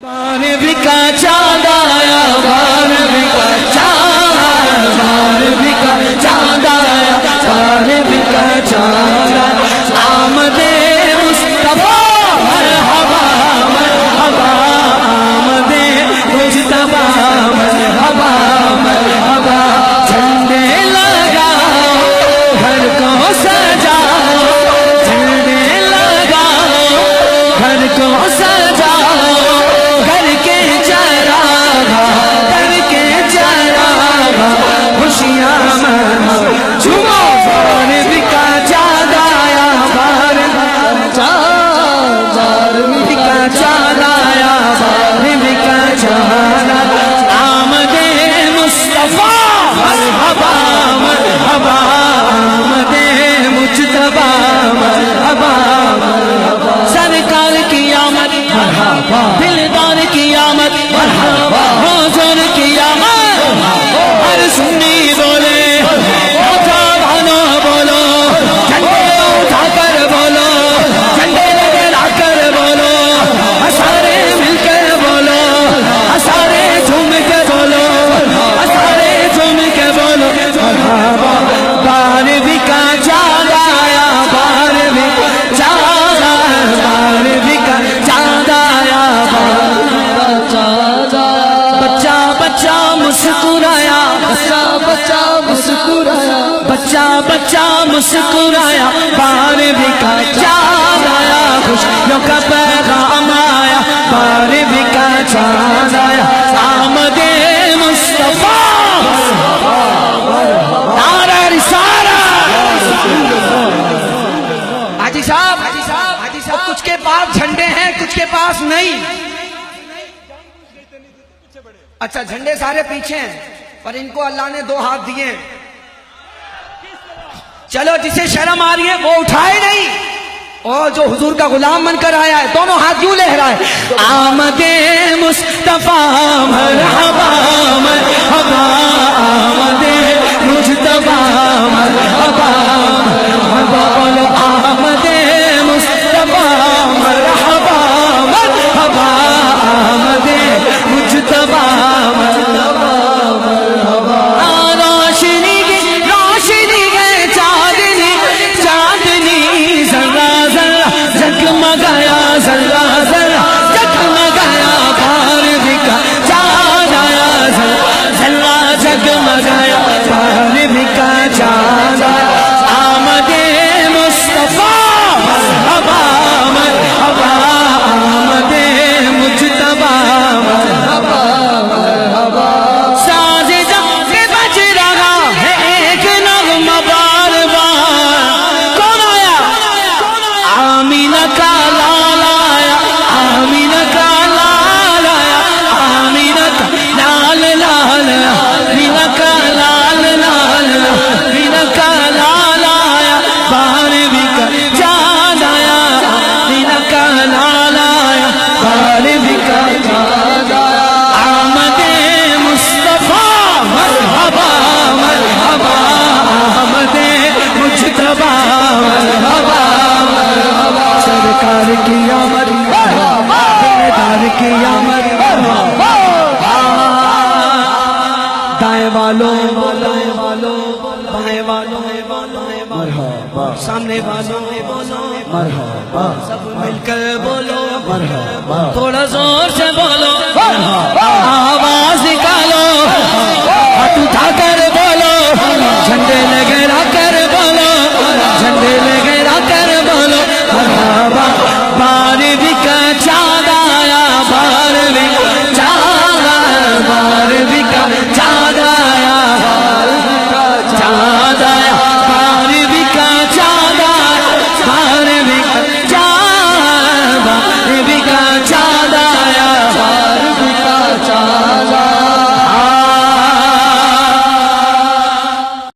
بارہویں کا چاند آیا، بارہویں کا چاند، بارہویں کا چاند آیا، بارہویں کا چاند آیا، آمد مصطفیٰ مرحبا مرحبا، آمد مجتبیٰ مرحبا مرحبا، جھنڈے لگاؤ گھر کو سجاؤ، جھنڈے لگاؤ گھر کو سجاؤ، سرکار کی آمد مرحبا، دلدار کی آمد مرحبا، حضور کی آمد، ہر سنی بولے بولو بولو، جھنڈے اٹھا کر بولو، جھنڈے لگا کر بولو، سارے مل کر بولو، سارے جھوم کے بولو، سارے جھوم کے بولو مرحبا، بارہویں کا چاند آیا، بارہویں کا چاند آیا، بارہویں کا چاند آیا، بچہ بچہ مسکرایا، بچہ مسکرایا، بچہ بچہ مسکرایا، بارہویں کا چاند آیا، خوشیوں کا پیغام آیا، بارہویں کا چاند آیا، آمد مصطفیٰ نعرہ رسالت۔ حاجی صاحب کچھ کے پاس جھنڈے ہیں، کچھ کے پاس نہیں۔ اچھا جھنڈے سارے پیچھے ہیں، پر ان کو اللہ نے دو ہاتھ دیے ہیں۔ چلو جسے شرم آ رہی ہے وہ اٹھائے نہیں، اور جو حضور کا غلام بن کر آیا ہے دونوں ہاتھ یوں لہرائے، آمد مصطفیٰ مرحبا مرحبا، آمد مجتبیٰ مرحبا مرحبا، بولو آمد مصطفیٰ مرحبا مرحبا، آمد مجتبیٰ مرحبا مرحبا، روشنی کی روشنی ہے، چاندنی چاندنی، ذرا ذرا جگمگایا، ذرا ذرا جگمگایا، بارہویں کا چاند آیا، ذرا جگمگایا، بارہویں کا چاند آیا، آمد مصطفیٰ مرحبا مرحبا، آمد مجتبیٰ مرحبا مرحبا، ساز جب بج رہا ہے ایک نغمہ بار بار، کون آیا؟ آمینہ کا لال آیا، آمینہ کا لال آیا، آمینہ کا لال لال، آمینہ کا لال لال، آمینہ کا لال آیا، بارہویں کا چاند آیا، آمینہ کا لال آیا، بارہویں کا چاند آیا، آمد مصطفیٰ مرحبا مرحبا، آمد مجتبیٰ مرحبا مرحبا، سرکار کی آمد مرحبا، دلدار کی آمد مرحبا، دائیں والوں بائیں والوں بائیں والوں مرحبا، سامنے والوں مرحبا، سب مل کر بولو مرحبا، تھوڑا زور سے بولو مرحبا،